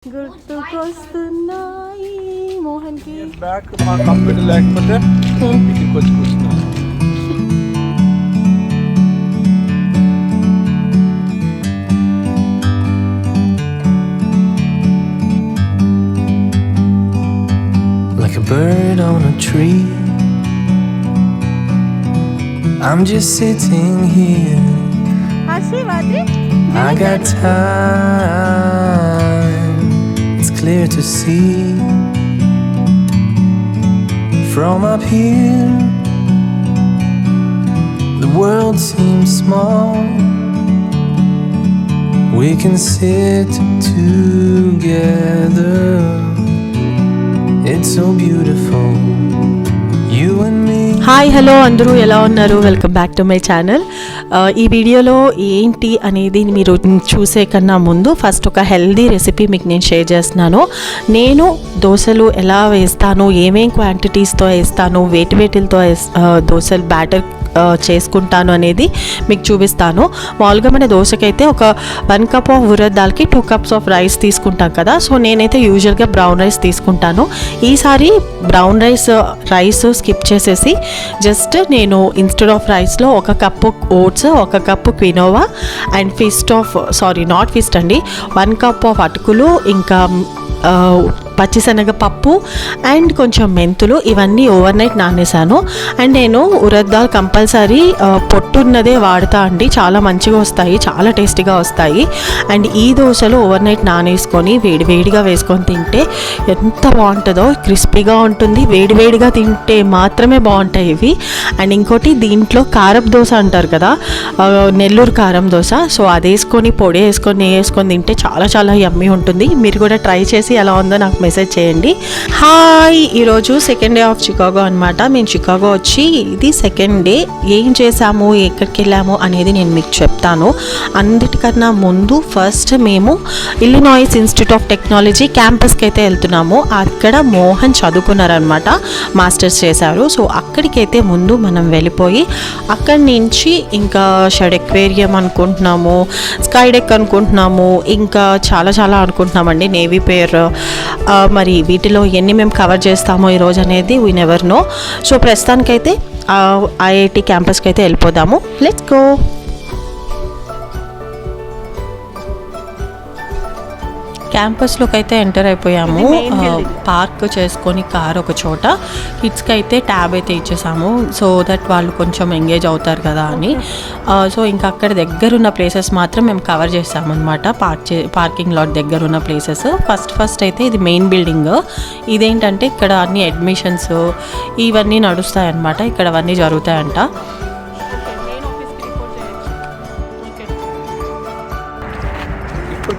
గుర్తుకొస్తున్నాయి మోహన్కి బ్యాక్ మా కంప్యూటర్ లేకపోతే ఇక్కడికి వచ్చి కూర్చున్నాను. Like a bird on a tree, I'm just sitting here. I got time, it's clear to see. From up here, the world seems small. We can sit together, it's so beautiful, you and me. Hi hello అందరూ ఎలా ఉన్నారు? Welcome back to my channel. ఈ వీడియోలో ఏంటి అనేది మీరు చూసే కన్నా ముందు ఫస్ట్ ఒక హెల్దీ రెసిపీ మీకు నేను షేర్ చేస్తున్నాను. నేను దోశలు ఎలా వేస్తాను, ఏమేం క్వాంటిటీస్తో వేస్తాను, వేటిలతో దోశలు బ్యాటర్ చేసుకుంటాను అనేది మీకు చూపిస్తాను. మామూలుగా మన దోశకైతే ఒక 1 కప్ ఆఫ్ ఉరద్ దాల్కి 2 కప్స్ ఆఫ్ రైస్ తీసుకుంటాం కదా. సో నేనైతే యూజువల్గా బ్రౌన్ రైస్ తీసుకుంటాను. ఈసారి బ్రౌన్ రైస్ స్కిప్ చేసేసి జస్ట్ నేను ఇన్స్టెడ్ ఆఫ్ రైస్లో 1 cup oats, 1 cup quinoa and 1 cup of అటుకులు, ఇంకా పచ్చిశనగపప్పు అండ్ కొంచెం మెంతులు, ఇవన్నీ ఓవర్ నైట్ నానేసాను. అండ్ నేను ఉరద్ దాల్ కంపల్సరీ పొట్టున్నదే వాడుతా అండి, చాలా మంచిగా వస్తాయి, చాలా టేస్టీగా వస్తాయి. అండ్ ఈ దోశలు ఓవర్ నైట్ నానేసుకొని వేడివేడిగా వేసుకొని తింటే ఎంత బాగుంటుందో, క్రిస్పీగా ఉంటుంది, వేడివేడిగా తింటే మాత్రమే బాగుంటాయి ఇవి. అండ్ ఇంకోటి దీంట్లో కారపు దోశ అంటారు కదా, నెల్లూరు కారం దోశ, సో అది వేసుకొని పొడి వేసుకొని నెయ్యి వేసుకొని తింటే చాలా చాలా యమ్మీ ఉంటుంది. మీరు కూడా ట్రై చేసి ఎలా ఉందో నాకు మెసేజ్ చేయండి. హాయ్, ఈరోజు సెకండ్ డే ఆఫ్ చికాగో అనమాట. మేము చికాగో వచ్చి ఇది సెకండ్ డే. ఏం చేసాము, ఎక్కడికి వెళ్ళాము అనేది నేను మీకు చెప్తాను. అన్నిటికన్నా ముందు ఫస్ట్ మేము ఇల్లినాయిస్ ఇన్స్టిట్యూట్ ఆఫ్ టెక్నాలజీ క్యాంపస్కి అయితే వెళ్తున్నాము. అక్కడ మోహన్ చదువుకున్నారనమాట, మాస్టర్స్ చేశారు. సో అక్కడికైతే ముందు మనం వెళ్ళిపోయి అక్కడి నుంచి ఇంకా షడ్ ఎక్వేరియం అనుకుంటున్నాము, స్కై డెక్ అనుకుంటున్నాము, ఇంకా చాలా చాలా అనుకుంటున్నామండి, నేవీ పేర్. మరి వీటిలో ఎన్ని మేము కవర్ చేస్తామో ఈరోజు అనేది వీ నెవర్ నో. సో ప్రస్తుతానికైతే ఐఐటి క్యాంపస్కి అయితే వెళ్ళిపోదాము. Let's go. క్యాంపస్లోకి అయితే ఎంటర్ అయిపోయాము. పార్క్ చేసుకొని కార్ ఒక చోట, కిడ్స్కి అయితే ట్యాబ్ అయితే ఇచ్చేసాము, సో దట్ వాళ్ళు కొంచెం ఎంగేజ్ అవుతారు కదా అని. సో ఇంకా అక్కడ దగ్గర ఉన్న ప్లేసెస్ మాత్రం మేము కవర్ చేసాము అనమాట, పార్కింగ్ లాట్ దగ్గర ఉన్న ప్లేసెస్. ఫస్ట్ అయితే ఇది మెయిన్ బిల్డింగ్. ఇదేంటంటే ఇక్కడ అన్ని అడ్మిషన్స్ ఇవన్నీ నడుస్తాయన్నమాట, ఇక్కడ అవన్నీ జరుగుతాయంట.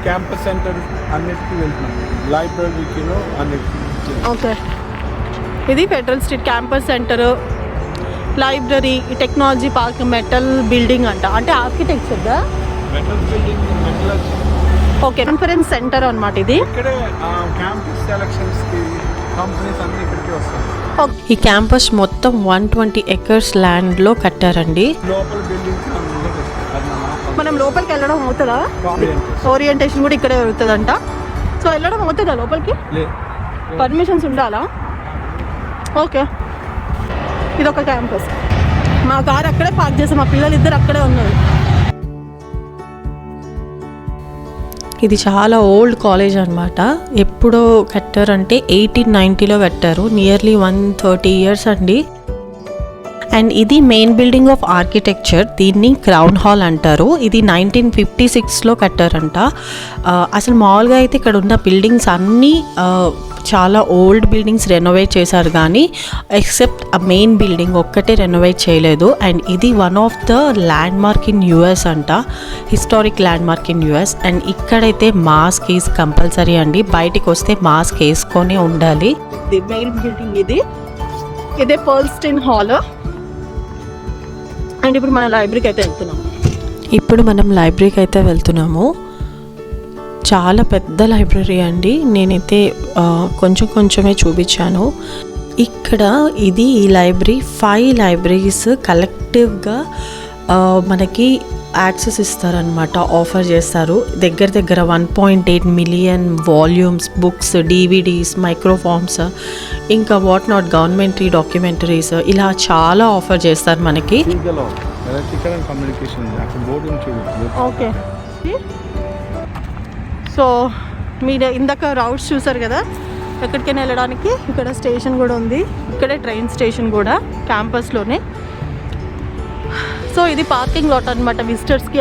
క్యాంపస్ సెంటర్ అన్నిటికీ వెళ్తున్నాం, లైబ్రరీకి అన్నిటికీ. ఓకే, ఇది federal street campus centre, library, technology park, metal building అంట, అంటే ఆర్కిటెక్చర్ దా metal building, okay, conference centre అనమాట ఇది. ఇక్కడే క్యాంపస్ సెలక్షన్స్కి కంపెనీస్ అన్ని ఇక్కడికి వస్తాయి. ఈ క్యాంపస్ మొత్తం 120 ఎకర్స్ ల్యాండ్లో కట్టారండి. లోపల బిల్డింగ్స్ మనం లోపలికి వెళ్ళడం అవుతుందా? ఓరియంటేషన్ కూడా ఇక్కడే జరుగుతుందంట. సో వెళ్ళడం అవుతుందా లోపలికి? పర్మిషన్స్ ఉండాలా? ఓకే, ఇది ఒక క్యాంపస్. మా కార్ అక్కడే పార్క్ చేసాం, మా పిల్లలు ఇద్దరు అక్కడే ఉన్నారు. ఇది చాలా ఓల్డ్ కాలేజ్ అనమాట. ఎప్పుడో కట్టారంటే 1890లో కట్టారు, నియర్లీ 130 ఇయర్స్ అండి. అండ్ ఇది మెయిన్ బిల్డింగ్ ఆఫ్ ఆర్కిటెక్చర్, దీన్ని క్రౌన్ హాల్ అంటారు. ఇది 1956లో కట్టారంట. అసలు మామూలుగా అయితే ఇక్కడ ఉన్న బిల్డింగ్స్ అన్నీ చాలా ఓల్డ్ బిల్డింగ్స్ రెనోవేట్ చేశారు, కానీ ఎక్సెప్ట్ ఆ మెయిన్ బిల్డింగ్ ఒక్కటే రెనోవేట్ చేయలేదు. అండ్ ఇది one of the landmark in US అంట, historic landmark in US. And ఇక్కడైతే మాస్క్ ఈజ్ కంపల్సరీ అండి, బయటికి వస్తే మాస్క్ వేసుకొని ఉండాలి. ఇది మెయిన్ బిల్డింగ్, ఇదే పర్ల్స్టైన్ హాల్. అండ్ ఇప్పుడు మనం లైబ్రరీకి అయితే వెళ్తున్నాము. చాలా పెద్ద లైబ్రరీ అండి, నేనైతే కొంచెమే చూపించాను. ఇక్కడ ఈ లైబ్రరీ 5 లైబ్రరీస్ కలెక్టివ్గా మనకి యాక్సెస్ ఇస్తారనమాట, ఆఫర్ చేస్తారు. దగ్గర 1.8 మిలియన్ వాల్యూమ్స్, బుక్స్, డివిడీస్, మైక్రోఫార్మ్స్, ఇంకా వాట్ నాట్ గవర్నమెంటరీ డాక్యుమెంటరీస్, ఇలా చాలా ఆఫర్ చేస్తారు మనకి. ఎలక్ట్రికల్ అండ్ కమ్యూనికేషన్ అక్కడ బోర్డు ఉంది. ఓకే, సో మీరు ఇందాక రౌట్స్ చూసారు కదా, ఎక్కడికైనా వెళ్ళడానికి ఇక్కడ స్టేషన్ కూడా ఉంది. ఇక్కడే ట్రైన్ స్టేషన్ కూడా క్యాంపస్లోనే. సో ఇది పార్కింగ్ లాట్ అనమాట విజిటర్స్కి.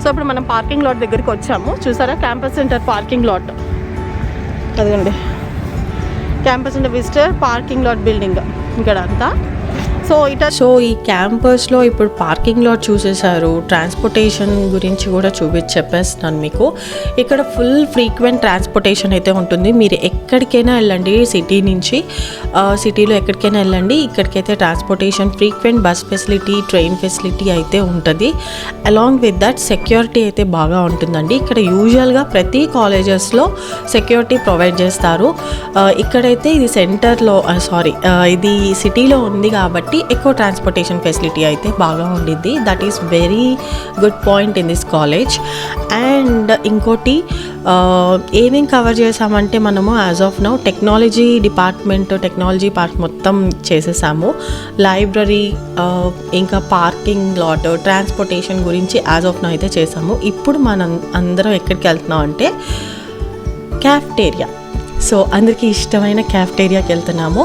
సో ఇప్పుడు మనం పార్కింగ్ లాట్ దగ్గరికి వచ్చాము. చూసారా, క్యాంపస్ సెంటర్ పార్కింగ్ లాట్ అదిగండి. Campus centre visitor parking lot building ఇక్కడ అంతా. సో ఈ క్యాంపస్లో ఇప్పుడు పార్కింగ్ లాట్ చూసేసారు. ట్రాన్స్పోర్టేషన్ గురించి కూడా చెప్పేస్తున్నాను మీకు. ఇక్కడ ఫుల్ ఫ్రీక్వెంట్ ట్రాన్స్పోర్టేషన్ అయితే ఉంటుంది. మీరు ఎక్కడికైనా వెళ్ళండి, సిటీ నుంచి సిటీలో ఎక్కడికైనా వెళ్ళండి, ఇక్కడికైతే transportation frequent bus facility, train facility అయితే ఉంటుంది. అలాంగ్ విత్ దట్ సెక్యూరిటీ అయితే బాగా ఉంటుందండి. ఇక్కడ యూజువల్గా ప్రతి కాలేజెస్లో సెక్యూరిటీ ప్రొవైడ్ చేస్తారు. ఇక్కడైతే ఇది సెంటర్లో ఇది సిటీలో ఉంది కాబట్టి ఎక్కువ ట్రాన్స్పోర్టేషన్ ఫెసిలిటీ అయితే బాగా ఉండిద్ది. That is very good point in this college. And ఇంకోటి ఏమేం కవర్ చేసామంటే మనము as of now technology part మొత్తం చేసేసాము. లైబ్రరీ, ఇంకా పార్కింగ్ లాట్, ట్రాన్స్పోర్టేషన్ గురించి యాజ్ ఆఫ్ నౌ అయితే చేసాము. ఇప్పుడు మనం అందరం ఎక్కడికి వెళ్తున్నాం అంటే క్యాఫ్టేరియా. సో అందరికీ ఇష్టమైన క్యాఫ్టేరియాకి వెళ్తున్నాము.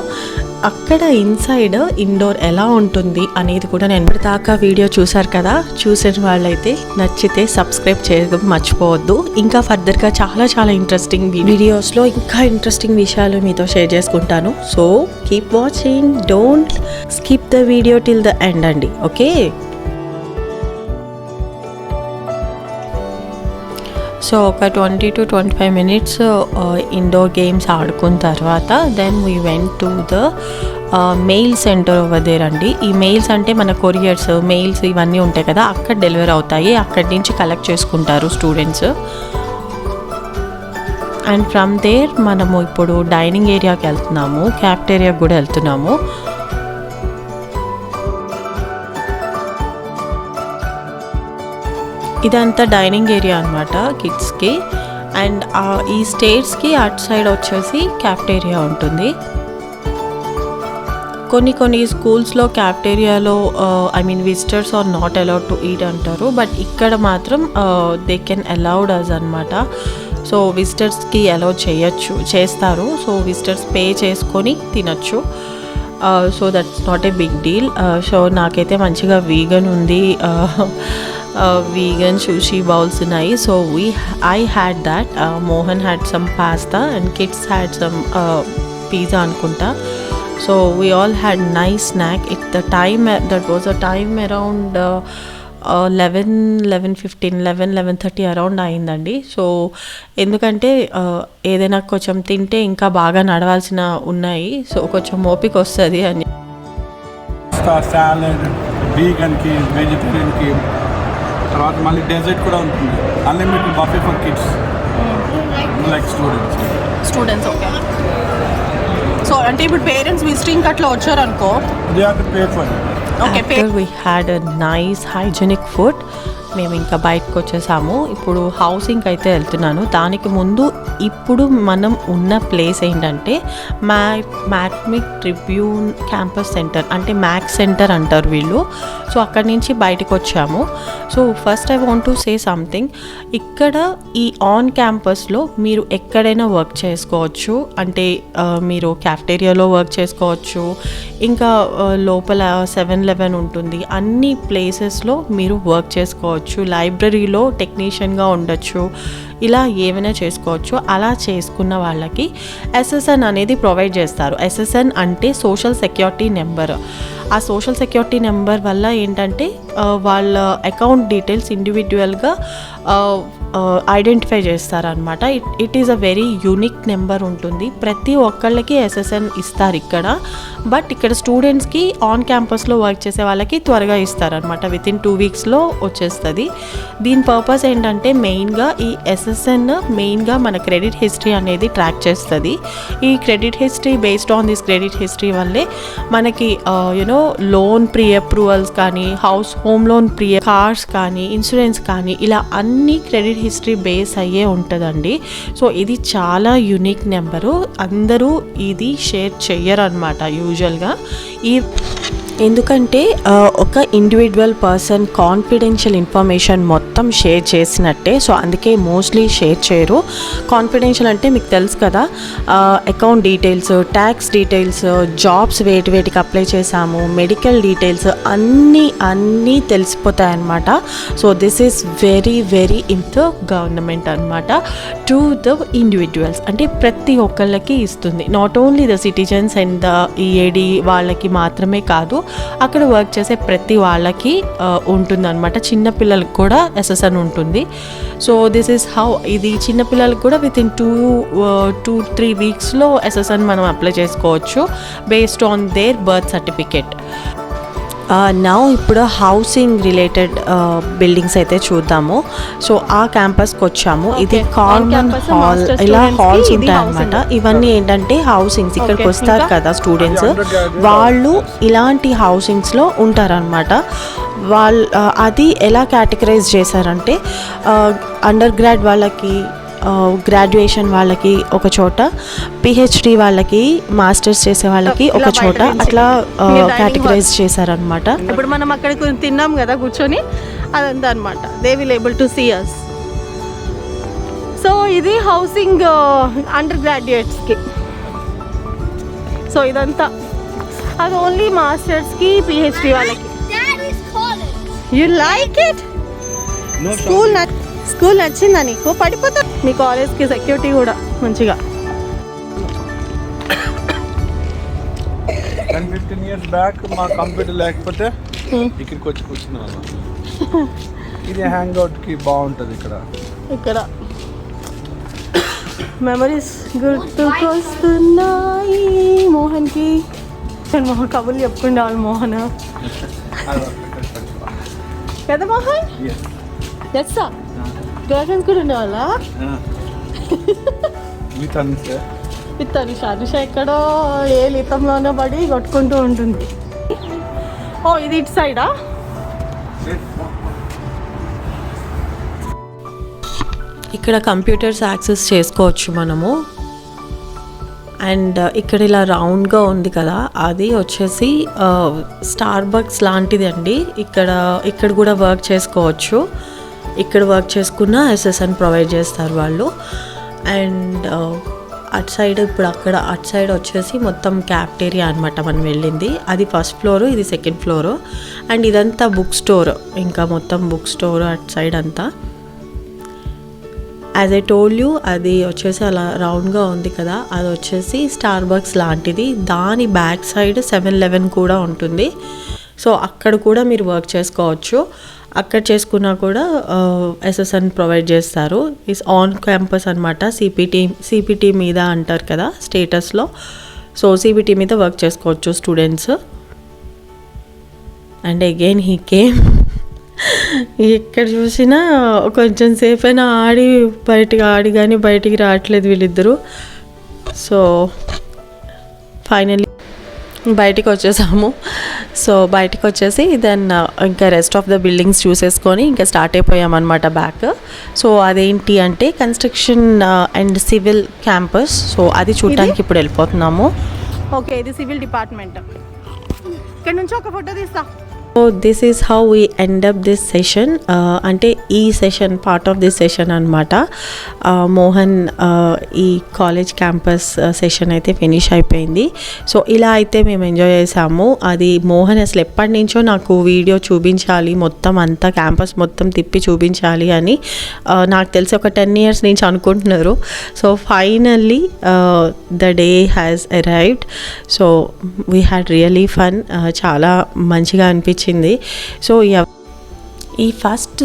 అక్కడ ఇన్సైడ్ ఇండోర్ ఎలా ఉంటుంది అనేది కూడా నేను ఇప్పటిదాకా వీడియో చూసారు కదా, చూసిన వాళ్ళైతే నచ్చితే సబ్స్క్రైబ్ చేయడం మర్చిపోవద్దు. ఇంకా ఫర్దర్గా చాలా ఇంట్రెస్టింగ్ వీడియోస్లో ఇంకా ఇంట్రెస్టింగ్ విషయాలు మీతో షేర్ చేసుకుంటాను. So keep watching, don't skip the video till the end అండి. ఓకే, సో ఒక 20 to 25 minutes ఇండోర్ గేమ్స్ ఆడుకున్న తర్వాత then we went to the mail center over there అండి. ఈ మెయిల్స్ అంటే మన కొరియర్స్, మెయిల్స్ ఇవన్నీ ఉంటాయి కదా, అక్కడ డెలివరీ అవుతాయి. అక్కడి నుంచి కలెక్ట్ చేసుకుంటారు స్టూడెంట్స్. అండ్ ఫ్రమ్ దేర్ మనము ఇప్పుడు డైనింగ్ ఏరియాకి వెళ్తున్నాము, క్యాఫ్టేరియాకి కూడా వెళ్తున్నాము. ఇదంతా డైనింగ్ ఏరియా అనమాట కిడ్స్కి. అండ్ ఈ స్టేట్స్కి అటు సైడ్ వచ్చేసి క్యాఫ్టేరియా ఉంటుంది. కొన్ని స్కూల్స్లో క్యాఫ్టేరియాలో visitors are not allowed to eat అంటారు. బట్ ఇక్కడ మాత్రం దే కెన్ అలౌడ్ అస్ అనమాట. సో విజిటర్స్కి అలౌ చేస్తారు. సో విజిటర్స్ పే చేసుకొని తినచ్చు. So that's not a big deal. So నాకైతే మంచిగా వీగన్ ఉంది, vegan sushi bowls ఉన్నాయి. So I had that. Mohan had some pasta and kids had some pizza అనుకుంటా. So we all had nice snack. That was a time around 11:30 around అయిందండి. So ఎందుకంటే ఏదైనా కొంచెం తింటే ఇంకా బాగా నడవాల్సిన ఉన్నాయి. సో కొంచెం ఓపిక వస్తుంది అని. సాలడ్ వీగన్కి, వెజిటేరియన్కి, తర్వాత మళ్ళీ డెజర్ట్ కూడా ఉంటుంది. Unlimited buffet for kids like students. Okay, so అంటే ఇప్పుడు పేరెంట్స్ విజిటింగ్ అట్లా వచ్చారు అనుకో, they have to pay for it. Okay, we had a nice hygienic food. మేము ఇంకా బయటకు వచ్చేసాము. ఇప్పుడు హౌసింగ్కి అయితే వెళ్తున్నాను. దానికి ముందు ఇప్పుడు మనం ఉన్న ప్లేస్ ఏంటంటే మ్యాక్మిక్ ట్రిబ్యూన్ క్యాంపస్ సెంటర్, అంటే మ్యాక్ సెంటర్ అంటారు వీళ్ళు. సో అక్కడి నుంచి బయటకు వచ్చాము. So first I want to say something. ఇక్కడ ఈ ఆన్ క్యాంపస్లో మీరు ఎక్కడైనా వర్క్ చేసుకోవచ్చు. అంటే మీరు క్యాఫ్టేరియాలో వర్క్ చేసుకోవచ్చు, ఇంకా లోపల 7-Eleven ఉంటుంది. అన్ని ప్లేసెస్లో మీరు వర్క్ చేసుకోవచ్చు. లైబ్రరీలో టెక్నీషియన్గా ఉండొచ్చు, ఇలా ఏమైనా చేసుకోవచ్చు. అలా చేసుకున్న వాళ్ళకి SSN అనేది ప్రొవైడ్ చేస్తారు. SSN అంటే సోషల్ సెక్యూరిటీ నెంబర్. ఆ సోషల్ సెక్యూరిటీ నెంబర్ వల్ల ఏంటంటే వాళ్ళ అకౌంట్ డీటెయిల్స్ ఇండివిజువల్గా ఐడెంటిఫై చేస్తారనమాట. It is a very unique number ఉంటుంది. ప్రతి ఒక్కళ్ళకి SSN ఇస్తారు ఇక్కడ. బట్ ఇక్కడ స్టూడెంట్స్కి ఆన్ క్యాంపస్లో వర్క్ చేసే వాళ్ళకి త్వరగా ఇస్తారనమాట. వితిన్ 2 weeksలో వచ్చేస్తుంది. దీని పర్పస్ ఏంటంటే మెయిన్గా ఈ ఎస్ఎస్ఎన్ మెయిన్గా మన క్రెడిట్ హిస్టరీ అనేది ట్రాక్ చేస్తుంది. ఈ credit history based on this credit history వల్లే మనకి యూనో లోన్ ప్రీ అప్రూవల్స్ కానీ, హోమ్ లోన్ ప్రీ, కార్స్ కానీ, ఇన్సూరెన్స్ కానీ, ఇలా అన్ని క్రెడిట్ హిస్టరీ బేస్ అయ్యే ఉంటుందండి. సో ఇది చాలా యూనిక్ నెంబరు, అందరూ ఇది షేర్ చెయ్యరు అనమాట యూజువల్గా. ఎందుకంటే ఒక ఇండివిజువల్ పర్సన్ కాన్ఫిడెన్షియల్ ఇన్ఫర్మేషన్ మొత్తం షేర్ చేసినట్టే. సో అందుకే మోస్ట్లీ షేర్ చేయరు. కాన్ఫిడెన్షియల్ అంటే మీకు తెలుసు కదా, account details, tax details, jobs వేటికి అప్లై చేసాము, మెడికల్ డీటెయిల్స్ అన్నీ తెలిసిపోతాయి అన్నమాట. సో దిస్ ఈస్ వెరీ ఇంత గవర్నమెంట్ అనమాట టు ద ఇండివిజువల్స్, అంటే ప్రతి ఒక్కళ్ళకి ఇస్తుంది. Not only the citizens and the EAD వాళ్ళకి మాత్రమే కాదు, అక్కడ వర్క్ చేసే ప్రతి వాళ్ళకి ఉంటుందన్నమాట. చిన్నపిల్లలకు కూడా ఎస్ఎస్ఎన్ ఉంటుంది. సో దిస్ ఈస్ హౌ, ఇది చిన్నపిల్లలకు కూడా వితిన్ 2-3 వీక్స్లో ఎస్ఎస్ఎన్ మనం అప్లై చేసుకోవచ్చు based on their birth certificate. Now ఇప్పుడు హౌసింగ్ రిలేటెడ్ బిల్డింగ్స్ అయితే చూద్దాము. సో ఆ క్యాంపస్కి వచ్చాము. ఇది కామన్ హాల్, ఇలా హాల్స్ ఉంటాయి అన్నమాట. ఇవన్నీ ఏంటంటే హౌసింగ్స్, ఇక్కడికి వస్తారు కదా స్టూడెంట్స్, వాళ్ళు ఇలాంటి హౌసింగ్స్లో ఉంటారనమాట. అది ఎలా కేటగరైజ్ చేశారంటే అండర్ గ్రాడ్ వాళ్ళకి, గ్రాడ్యుయేషన్ వాళ్ళకి ఒక చోట, పిహెచ్డి వాళ్ళకి, మాస్టర్స్ చేసే వాళ్ళకి ఒక చోట, అట్లా కేటగరైజ్ చేశారనమాట. ఇప్పుడు మనం అక్కడ తిన్నాం కదా కూర్చొని, అదంతా అనమాట. They will able to see us. So ఇది హౌసింగ్ అండర్ గ్రాడ్యుయేట్స్కి. సో ఇదంతా అది ఓన్లీ మాస్టర్స్కి, పిహెచ్డి వాళ్ళకి. You like it? స్కూల్ నచ్చిందా నీకు? పడిపోతా. మీ కాలేజ్కి సెక్యూరిటీ కూడా మంచిగా. 10-15 years బ్యాక్ మా కంప్యూటర్ లేకపోతే ఇక్కడికి వచ్చి కూర్చున్నాను. ఇది హ్యాంగ్ అవుట్కి బాగుంటుంది. ఇక్కడ మెమరీస్ గుర్తుకొస్తున్నాయి మోహన్కి. మోహన్ కబుర్లు చెప్పుకుంటే వాళ్ళు మోహన్ కదా. Mohan yes sir, girl friends కూడా ఉండేవాళ్ళ? విత్ అనుష ఎక్కడో ఏ లితంలోనో పడి కొట్టుకుంటూ ఉంటుంది. ఓ ఇది ఇటు సైడా? ఇక్కడ కంప్యూటర్స్ యాక్సెస్ చేసుకోవచ్చు మనము. అండ్ ఇక్కడ ఇలా రౌండ్గా ఉంది కదా, అది వచ్చేసి స్టార్ బక్స్ లాంటిది అండి. ఇక్కడ కూడా వర్క్ చేసుకోవచ్చు. ఇక్కడ వర్క్ చేసుకున్న ఎస్ఎస్ఎన్ ప్రొవైడ్ చేస్తారు వాళ్ళు. అండ్ అటు సైడ్, ఇప్పుడు అటు సైడ్ వచ్చేసి మొత్తం క్యాఫ్టేరియా అనమాట మనం వెళ్ళింది. అది ఫస్ట్ ఫ్లోరు, ఇది సెకండ్ ఫ్లోరు. అండ్ ఇదంతా బుక్ స్టోర్, ఇంకా మొత్తం బుక్ స్టోర్ అటు సైడ్ అంతా. యాజ్ ఐ టోల్డ్ యూ, అది వచ్చేసి అలా రౌండ్గా ఉంది కదా, అది వచ్చేసి స్టార్ బక్స్ లాంటిది. దాని బ్యాక్ సైడ్ 7-Eleven కూడా ఉంటుంది. సో అక్కడ కూడా మీరు వర్క్ చేసుకోవచ్చు. అక్కడ చేసుకున్నా కూడా ఎస్ఎస్ఎన్ ప్రొవైడ్ చేస్తారు. ఇస్ ఆన్ క్యాంపస్ అనమాట. సిపిటి మీద అంటారు కదా స్టేటస్లో. సో సిపిటి మీద వర్క్ చేసుకోవచ్చు students. And again he came. ఎక్కడ చూసినా కొంచెం సేపు అయినా ఆడి కానీ బయటికి రావట్లేదు వీళ్ళిద్దరూ. సో ఫైనల్లీ బయటికి వచ్చేసాము. సో బయటికి వచ్చేసి దెన్ ఇంకా రెస్ట్ ఆఫ్ ద బిల్డింగ్స్ చూసేసుకొని ఇంకా స్టార్ట్ అయిపోయామన్నమాట బ్యాక్. సో అదేంటి అంటే construction and civil campus. So అది చూడటానికి ఇప్పుడు వెళ్ళిపోతున్నాము. ఓకే, ఇది సివిల్ డిపార్ట్మెంట్. ఇక్కడ నుంచి ఒక ఫోటో తీస్తా. So this is how we end up this session. అంటే ఈ session part of this session అనమాట. మోహన్ ఈ కాలేజ్ క్యాంపస్ సెషన్ అయితే ఫినిష్ అయిపోయింది. సో ఇలా అయితే మేము ఎంజాయ్ చేసాము. అది మోహన్ అసలు ఎప్పటి నుంచో నాకు వీడియో చూపించాలి, మొత్తం అంతా క్యాంపస్ మొత్తం తిప్పి చూపించాలి అని నాకు తెలిసి ఒక 10 years నుంచి అనుకుంటున్నారు. So finally the day has arrived. So we had really fun. చాలా మంచిగా అనిపించింది. సో ఈ first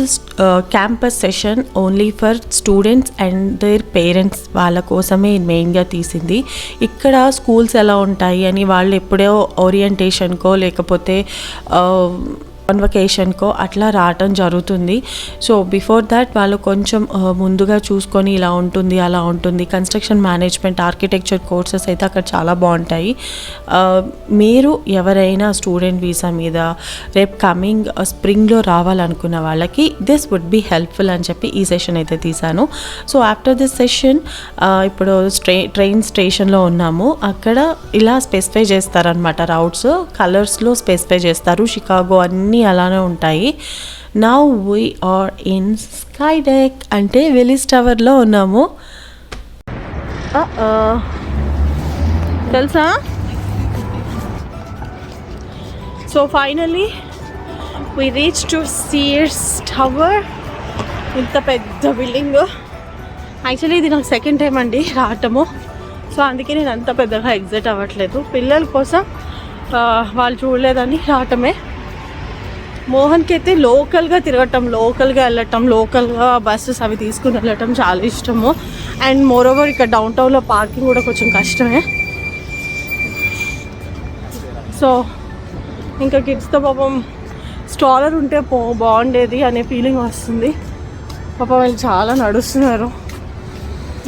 campus session only for students and their parents వాళ్ళ కోసమే మెయిన్గా తీసింది. ఇక్కడ స్కూల్స్ ఎలా ఉంటాయి అని వాళ్ళు ఎప్పుడో ఓరియంటేషన్కో లేకపోతే కాన్వకేషన్కో అట్లా రావటం జరుగుతుంది. సో బిఫోర్ దాట్ వాళ్ళు కొంచెం ముందుగా చూసుకొని ఇలా ఉంటుంది అలా ఉంటుంది. కన్స్ట్రక్షన్ మేనేజ్మెంట్, ఆర్కిటెక్చర్ కోర్సెస్ అయితే అక్కడ చాలా బాగుంటాయి. మీరు ఎవరైనా స్టూడెంట్ వీసా మీద రేపు కమింగ్ స్ప్రింగ్లో రావాలనుకున్న వాళ్ళకి దిస్ వుడ్ బీ హెల్ప్ఫుల్ అని చెప్పి ఈ సెషన్ అయితే తీశాను. సో ఆఫ్టర్ దిస్ సెషన్ ఇప్పుడు ట్రైన్ స్టేషన్లో ఉన్నాము. అక్కడ ఇలా స్పెసిఫై చేస్తారనమాట, రౌట్స్ కలర్స్లో స్పెసిఫై చేస్తారు. షికాగో అన్నీ అలానే ఉంటాయి. Now we are in Skydeck అంటే వెలిస్ టవర్లో ఉన్నాము. తెలుసా? So finally we reached to Sears Tower. ఇంత పెద్ద బిల్డింగ్. యాక్చువల్లీ ఇది నాకు సెకండ్ టైం అండి రావటము. సో అందుకే నేను అంత పెద్దగా ఎగ్జైట్ అవ్వట్లేదు. పిల్లల కోసం వాళ్ళు చూడలేదని రావటమే. మోహన్కి అయితే లోకల్గా తిరగటం, లోకల్గా వెళ్ళటం, లోకల్గా బస్సెస్ అవి తీసుకుని వెళ్ళటం చాలా ఇష్టము. అండ్ మోరోవర్ ఇక్కడ డౌన్ టౌన్లో పార్కింగ్ కూడా కొంచెం కష్టమే. సో ఇంకా కిడ్స్తో పాపం స్ట్రాలర్ ఉంటే బాగుండేది అనే ఫీలింగ్ వస్తుంది. పాపం వాళ్ళు చాలా నడుస్తున్నారు.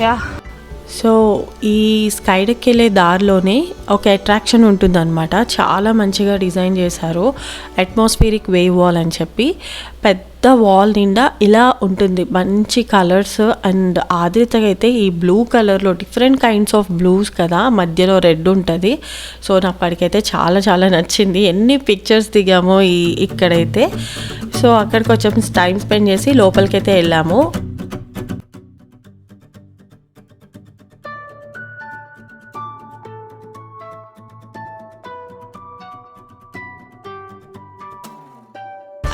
యా. సో ఈ స్కై డెక్ వెళ్ళే దారిలోనే ఒక అట్రాక్షన్ ఉంటుందన్నమాట. చాలా మంచిగా డిజైన్ చేశారు. అట్మాస్ఫియరిక్ వేవ్ వాల్ అని చెప్పి పెద్ద వాల్ నిండా ఇలా ఉంటుంది, మంచి కలర్స్. అండ్ ఆద్రితగా అయితే ఈ బ్లూ కలర్లో డిఫరెంట్ కైండ్స్ ఆఫ్ బ్లూస్ కదా, మధ్యలో రెడ్ ఉంటుంది. సో నాకు అక్కడికైతే చాలా చాలా నచ్చింది. ఎన్ని పిక్చర్స్ దిగామో ఇక్కడైతే. సో అక్కడికి కొంచెం టైం స్పెండ్ చేసి లోపలికైతే వెళ్ళాము.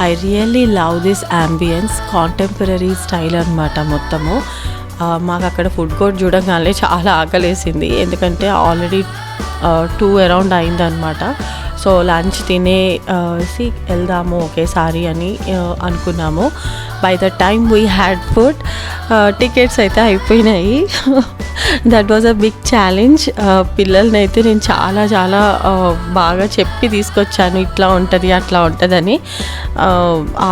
I really love this ambience, contemporary style అనమాట మొత్తము. మాకు అక్కడ ఫుడ్ కోర్ట్ చూడగానే చాలా ఆకలేసింది, ఎందుకంటే ఆల్రెడీ 2 అరౌండ్ అయిందనమాట. సో లంచ్ తినేసి వెళ్దాము ఒకేసారి అని అనుకున్నాము. By the time we had food, tickets అయితే అయిపోయినాయి. That was a big challenge. పిల్లల్ని అయితే నేను చాలా చాలా బాగా చెప్పి తీసుకొచ్చాను, ఇట్లా ఉంటుంది అట్లా ఉంటుందని.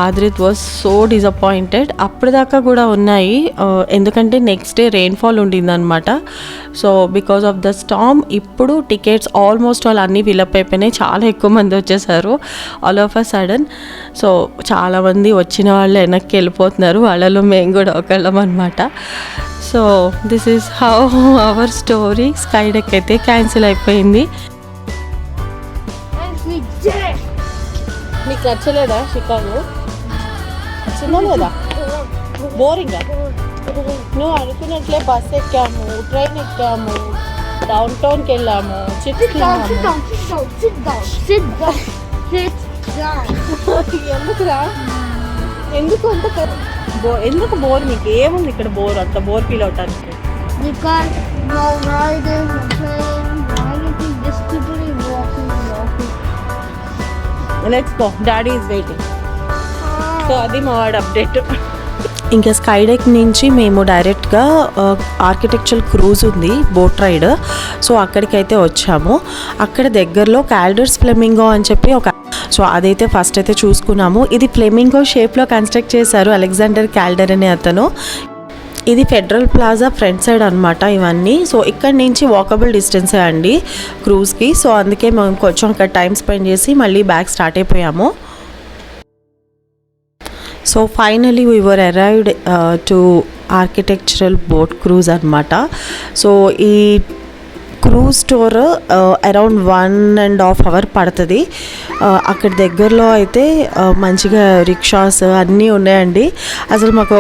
Adrith was so disappointed. అప్పటిదాకా కూడా ఉన్నాయి, ఎందుకంటే నెక్స్ట్ డే రెయిన్ఫాల్ ఉండిందనమాట. So because of the storm ఇప్పుడు టికెట్స్ ఆల్మోస్ట్ ఆల్ అన్నీ ఫిలప్ అయిపోయినాయి. చాలా ఎక్కువ మంది వచ్చేసారు all of a sudden. So చాలామంది వచ్చిన వాళ్ళు వెనక్కి వెళ్ళిపోతున్నారు, వాళ్ళలో మేము కూడా ఒకళ్ళం అనమాట. So this is how our story. Sky deck అయితే క్యాన్సిల్ అయిపోయింది. నీకు నచ్చలేదా షికాగో? నచ్చిందా లేదా? బోరింగా? నువ్వు అనుకున్నట్లే బస్ ఎక్కాము, ట్రైన్ ఎక్కాము, డౌన్ టౌన్కి వెళ్ళాము, చిప్స్ ఎందుకురా? ఎందుకు అంత ఎందుకు బోర్? నీకు ఏముంది ఇక్కడ బోర్? అంత బోర్ ఫీల్ అవటానికి? Because no riders, no plane, no anything, just people walking. Let's go, daddy is waiting. So అది మా వాడు అప్డేట్. ఇంకా స్కై డెక్ నుంచి మేము డైరెక్ట్గా ఆర్కిటెక్చరల్ క్రూజ్ ఉంది, బోట్ రైడ్. సో అక్కడికైతే వచ్చాము. అక్కడ దగ్గరలో క్యాల్డర్స్ ఫ్లెమింగో అని చెప్పి సో అదైతే ఫస్ట్ అయితే చూసుకున్నాము. ఇది ఫ్లెమింగో షేప్లో కన్స్ట్రక్ట్ చేశారు అలెగ్జాండర్ క్యాల్డర్ అనే అతను. ఇది ఫెడరల్ ప్లాజా ఫ్రంట్ సైడ్ అనమాట ఇవన్నీ. సో ఇక్కడ నుంచి వాకబుల్ డిస్టెన్సే అండి క్రూజ్కి. సో అందుకే మేము కొంచెం అక్కడ టైం స్పెండ్ చేసి మళ్ళీ బ్యాక్ స్టార్ట్ అయిపోయాము. So finally we were arrived to architectural boat cruise అనమాట. సో ఈ క్రూజ్ టూర్ అరౌండ్ 1.5 hours పడుతుంది. అక్కడ దగ్గరలో అయితే మంచిగా రిక్షాస్ అన్నీ ఉన్నాయండి. అసలు మాకు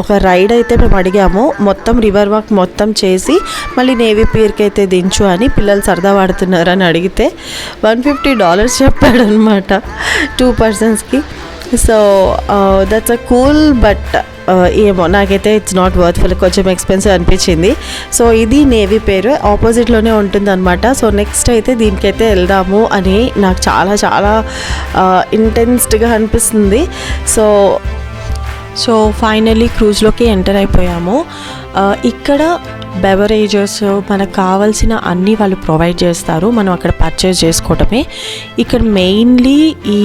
ఒక రైడ్ అయితే మేము అడిగాము, మొత్తం రివర్ వాక్ మొత్తం చేసి మళ్ళీ నేవీ పియర్కి అయితే దించు అని. పిల్లలు సరదా పడుతున్నారు అని అడిగితే $150 చెప్పాడు అనమాట 2 personsకి. So that's a cool, but ఏమో నాకైతే ఇట్స్ నాట్ వర్త్ఫుల్, కొంచెం ఎక్స్పెన్సివ్ అనిపించింది. సో ఇది నేవీ పేరు ఆపోజిట్లోనే ఉంటుందన్నమాట. సో నెక్స్ట్ అయితే దీనికైతే వెళ్దాము అని నాకు చాలా చాలా ఇంటెన్స్డ్గా అనిపిస్తుంది. సో ఫైనలీ క్రూజ్లోకి ఎంటర్ అయిపోయాము. ఇక్కడ బెవరేజెస్ మనకు కావాల్సిన అన్నీ వాళ్ళు ప్రొవైడ్ చేస్తారు, మనం అక్కడ పర్చేస్ చేసుకోవటమే. ఇక్కడ మెయిన్లీ ఈ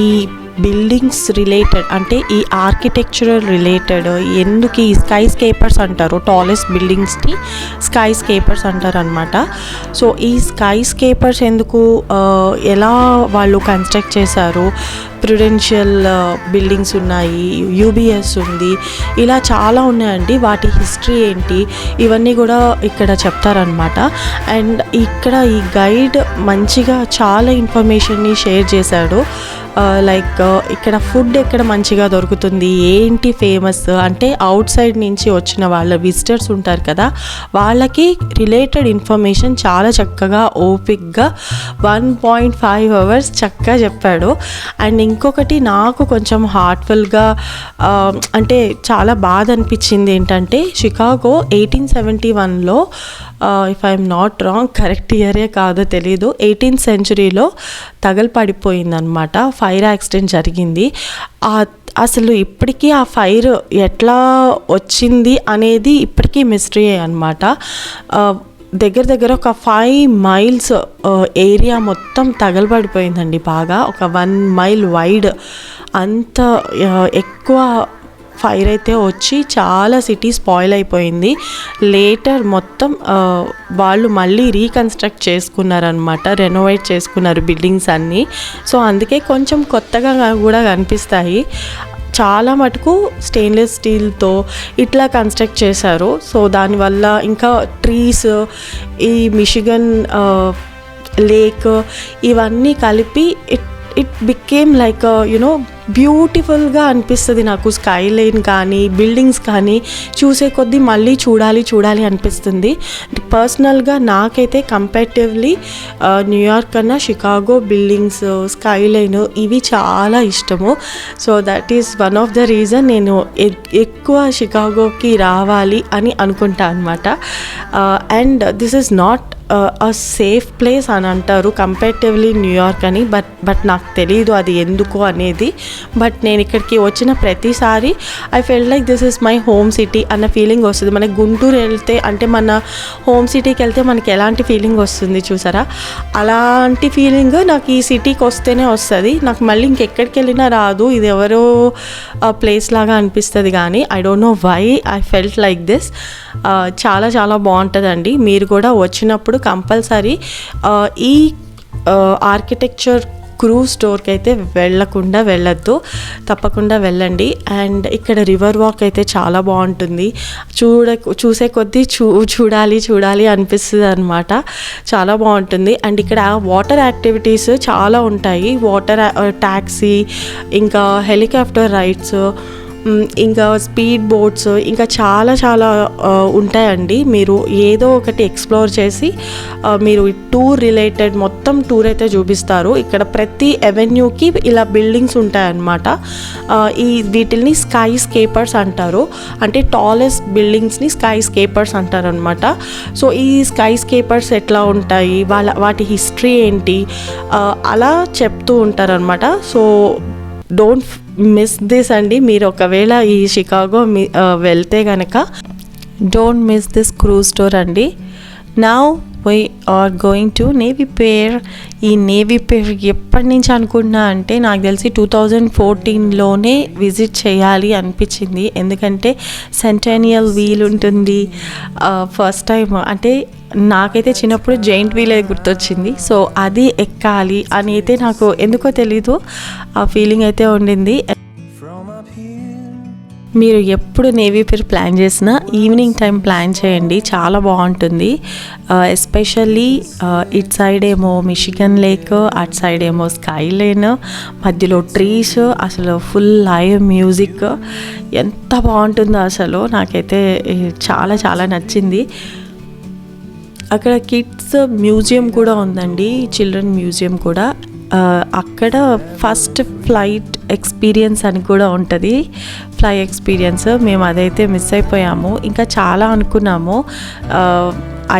బిల్డింగ్స్ రిలేటెడ్ అంటే ఈ ఆర్కిటెక్చరల్ రిలేటెడ్ ఎందుకు ఈ స్కై స్కేపర్స్ అంటారు, టాలెస్ట్ బిల్డింగ్స్ని స్కై స్కేపర్స్ అంటారు అనమాట. సో ఈ స్కై స్కేపర్స్ ఎందుకు, ఎలా వాళ్ళు కన్స్ట్రక్ట్ చేశారు, ప్రుడెన్షియల్ బిల్డింగ్స్ ఉన్నాయి, యూబిఎస్ ఉంది, ఇలా చాలా ఉన్నాయండి. వాటి హిస్టరీ ఏంటి ఇవన్నీ కూడా ఇక్కడ చెప్తారనమాట. అండ్ ఇక్కడ ఈ గైడ్ మంచిగా చాలా ఇన్ఫర్మేషన్ని షేర్ చేశాడు. లైక్ ఇక్కడ ఫుడ్ ఎక్కడ మంచిగా దొరుకుతుంది, ఏంటి ఫేమస్ అంటే అవుట్ సైడ్ నుంచి వచ్చిన వాళ్ళ విజిటర్స్ ఉంటారు కదా, వాళ్ళకి రిలేటెడ్ ఇన్ఫర్మేషన్ చాలా చక్కగా ఓపిక్గా 1.5 hours చక్కగా చెప్పాడు. అండ్ ఇంకొకటి నాకు కొంచెం హార్ట్ఫుల్గా అంటే చాలా బాధ అనిపించింది ఏంటంటే, షికాగో 1871లో if I'm not wrong, correct ఇయరే కాదో తెలీదు, 18th centuryలో తగలపడిపోయిందనమాట. ఫైర్ యాక్సిడెంట్ జరిగింది. అసలు ఇప్పటికీ ఆ ఫైర్ ఎట్లా వచ్చింది అనేది ఇప్పటికీ మిస్టరీ అనమాట. దగ్గర ఒక 5 miles ఏరియా మొత్తం తగలబడిపోయిందండి బాగా. ఒక 1 mile వైడ్ అంత ఎక్కువ ఫైర్ అయితే వచ్చి చాలా సిటీ స్పాయిల్ అయిపోయింది. లేటర్ మొత్తం వాళ్ళు మళ్ళీ రీకన్స్ట్రక్ట్ చేసుకున్నారనమాట, రెనోవేట్ చేసుకున్నారు బిల్డింగ్స్ అన్నీ. సో అందుకే కొంచెం కొత్తగా కూడా కనిపిస్తాయి. చాలా మటుకు స్టెయిన్లెస్ స్టీల్తో ఇట్లా కన్స్ట్రక్ట్ చేశారు. సో దానివల్ల ఇంకా ట్రీస్, ఈ మిషిగన్ లేక్ ఇవన్నీ కలిపి ఇట్ బికేమ్ లైక్ యునో బ్యూటిఫుల్గా అనిపిస్తుంది నాకు. స్కై లైన్ కానీ బిల్డింగ్స్ కానీ చూసే కొద్దీ మళ్ళీ చూడాలి అనిపిస్తుంది. పర్సనల్గా నాకైతే కంపారిటివ్లీ న్యూయార్క్ కన్నా షికాగో బిల్డింగ్స్, స్కై లైన్ ఇవి చాలా ఇష్టము. So that is one of the reason నేను ఎక్కువ షికాగోకి రావాలి అని అనుకుంటా అనమాట. And this is not a safe place అని అంటారు కంపారిటివ్లీ న్యూయార్క్ అని, బట్ నాకు తెలియదు అది ఎందుకు అనేది. బట్ నేను ఇక్కడికి వచ్చిన ప్రతిసారి I felt like this is my home city అన్న ఫీలింగ్ వస్తుంది. మనకి గుంటూరు వెళ్తే అంటే మన హోమ్ సిటీకి వెళ్తే మనకి ఎలాంటి ఫీలింగ్ వస్తుంది చూసారా, అలాంటి ఫీలింగ్ నాకు ఈ సిటీకి వస్తేనే వస్తుంది. నాకు మళ్ళీ ఇంకెక్కడికి వెళ్ళినా రాదు, ఇది ఎవరో ప్లేస్ లాగా అనిపిస్తుంది. కానీ I don't know why I felt like this. చాలా బాగుంటుందండి. మీరు కూడా వచ్చినప్పుడు కంపల్సరీ ఈ ఆర్కిటెక్చర్ క్రూజ్ స్టోర్కి అయితే వెళ్ళొద్దు, తప్పకుండా వెళ్ళండి. అండ్ ఇక్కడ రివర్ వాక్ అయితే చాలా బాగుంటుంది. చూసే కొద్దీ చూడాలి అనిపిస్తుంది అనమాట. చాలా బాగుంటుంది. అండ్ ఇక్కడ వాటర్ యాక్టివిటీస్ చాలా ఉంటాయి. వాటర్ ట్యాక్సీ, ఇంకా హెలికాప్టర్ రైడ్స్, ఇంకా స్పీడ్ బోట్స్, ఇంకా చాలా ఉంటాయండి. మీరు ఏదో ఒకటి ఎక్స్ప్లోర్ చేసి మీరు టూర్ రిలేటెడ్ మొత్తం టూర్ అయితే చూపిస్తారు. ఇక్కడ ప్రతి అవెన్యూకి ఇలా బిల్డింగ్స్ ఉంటాయన్నమాట. వీటిల్ని స్కై స్కేపర్స్ అంటారు. అంటే టాలెస్ట్ బిల్డింగ్స్ని స్కై స్కేపర్స్ అంటారు అనమాట. సో ఈ స్కై స్కేపర్స్ ఎట్లా ఉంటాయి, వాటి హిస్టరీ ఏంటి అలా చెప్తూ ఉంటారనమాట. సో డోంట్ మిస్ దిస్ అండి. మీరు ఒకవేళ ఈ షికాగో వెళ్తే కనుక don't miss this cruise store అండి. Now we are going to Navy Pier. ఈ నేవీ పియర్ ఎప్పటి నుంచి అనుకున్నా అంటే నాకు తెలిసి 2014లోనే విజిట్ చేయాలి అనిపించింది. ఎందుకంటే సెంటెనియల్ వీల్ ఉంటుంది. ఫస్ట్ టైం అంటే నాకైతే చిన్నప్పుడు జైంట్ వీలే గుర్తొచ్చింది. సో అది ఎక్కాలి అని అయితే నాకు ఎందుకో తెలీదు, ఆ ఫీలింగ్ అయితే ఉండింది. మీరు ఎప్పుడు నేవీ పియర్ ప్లాన్ చేసినా ఈవినింగ్ టైం ప్లాన్ చేయండి, చాలా బాగుంటుంది. ఎస్పెషల్లీ ఇట్ సైడ్ ఏమో మిషిగన్ లేక్, అటు సైడ్ ఏమో స్కై లైన్, మధ్యలో ట్రీస్, అసలు ఫుల్ లైవ్ మ్యూజిక్, ఎంత బాగుంటుందో అసలు. నాకైతే చాలా నచ్చింది. అక్కడ కిడ్స్ మ్యూజియం కూడా ఉందండి, చిల్డ్రన్ మ్యూజియం కూడా. అక్కడ ఫస్ట్ ఫ్లైట్ ఎక్స్పీరియన్స్ అని కూడా ఉంటుంది, ఫ్లై ఎక్స్పీరియన్స్. మేము అదైతే మిస్ అయిపోయాము. ఇంకా చాలా అనుకున్నాము.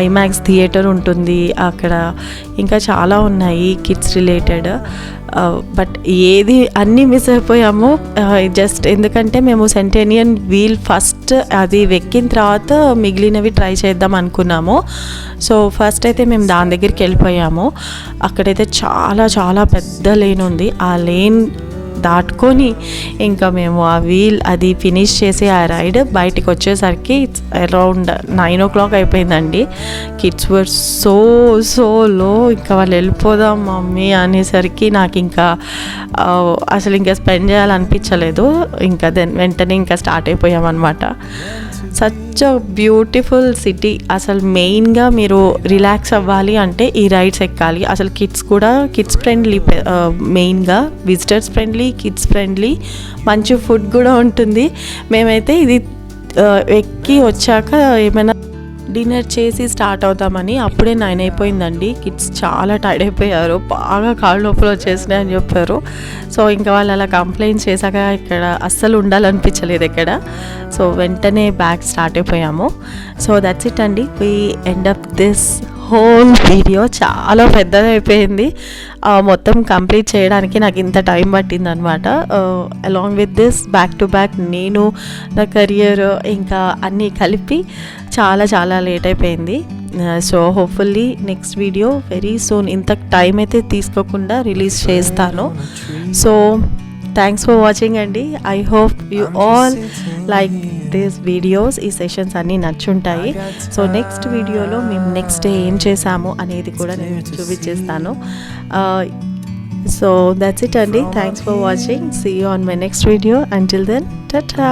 ఐమాక్స్ థియేటర్ ఉంటుంది అక్కడ, ఇంకా చాలా ఉన్నాయి కిడ్స్ రిలేటెడ్. బట్ అన్నీ మిస్ అయిపోయాము. జస్ట్ ఎందుకంటే మేము సెంటెనియన్ వీల్ ఫస్ట్ అది ఎక్కిన తర్వాత మిగిలినవి ట్రై చేద్దాం అనుకున్నాము. సో ఫస్ట్ అయితే మేము దాని దగ్గరికి వెళ్ళిపోయాము. అక్కడైతే చాలా పెద్ద లేన్ ఉంది. ఆ లేన్ దాటుకొని ఇంకా మేము ఆ వీల్ అది ఫినిష్ చేసి ఆ రైడ్ బయటికి వచ్చేసరికి ఇట్స్ అరౌండ్ 9 o'clock అయిపోయిందండి. కిడ్స్ వర్ సో లో. ఇంకా వాళ్ళు వెళ్ళిపోదాం మమ్మీ అనేసరికి నాకు ఇంకా అసలు ఇంకా స్పెండ్ చేయాలనిపించలేదు. ఇంకా వెంటనే ఇంకా స్టార్ట్ అయిపోయామన్నమాట. Such a beautiful city. అసలు మెయిన్గా మీరు రిలాక్స్ అవ్వాలి అంటే ఈ రైడ్స్ ఎక్కాలి. అసలు కిడ్స్ ఫ్రెండ్లీ, మెయిన్గా విజిటర్స్ ఫ్రెండ్లీ, కిడ్స్ ఫ్రెండ్లీ, మంచి ఫుడ్ కూడా ఉంటుంది. మేమైతే ఇది ఎక్కి వచ్చాక ఏమైనా డిన్నర్ చేసి స్టార్ట్ అవుతామని అప్పుడే 9 అయిపోయిందండి. కిడ్స్ చాలా టైర్డ్ అయిపోయారు, బాగా కాళ్ళు నొప్పులు వచ్చేసినాయి అని చెప్పారు. సో ఇంకా వాళ్ళు అలా కంప్లైంట్స్ చేశాక ఇక్కడ అస్సలు ఉండాలనిపించలేదు ఇక్కడ. సో వెంటనే బ్యాక్ స్టార్ట్ అయిపోయాము. సో దట్స్ ఇట్ అండి. We end up this whole video. చాలా పెద్దదైపోయింది. మొత్తం కంప్లీట్ చేయడానికి నాకు ఇంత టైం పట్టింది అనమాట. Along with this back to back నేను నా కెరియర్ ఇంకా అన్నీ కలిపి చాలా లేట్ అయిపోయింది. So hopefully next video very soon, ఇంత టైం అయితే తీసుకోకుండా రిలీజ్ చేస్తాను. సో థ్యాంక్స్ ఫర్ వాచింగ్ అండి. I hope you all like these videos. ఈ సెషన్స్ అన్నీ నచ్చుంటాయి. సో నెక్స్ట్ వీడియోలో మేము నెక్స్ట్ డే ఏం చేసాము అనేది కూడా నేను చూపించేస్తాను. సో దట్స్ ఇట్ అండి. Thanks for watching. See you on my next video. Until then tata.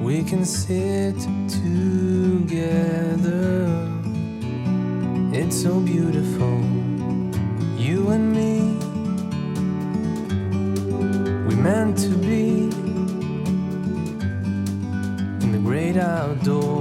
We can sit together. It's so beautiful, you and me. We meant to be in the great outdoors.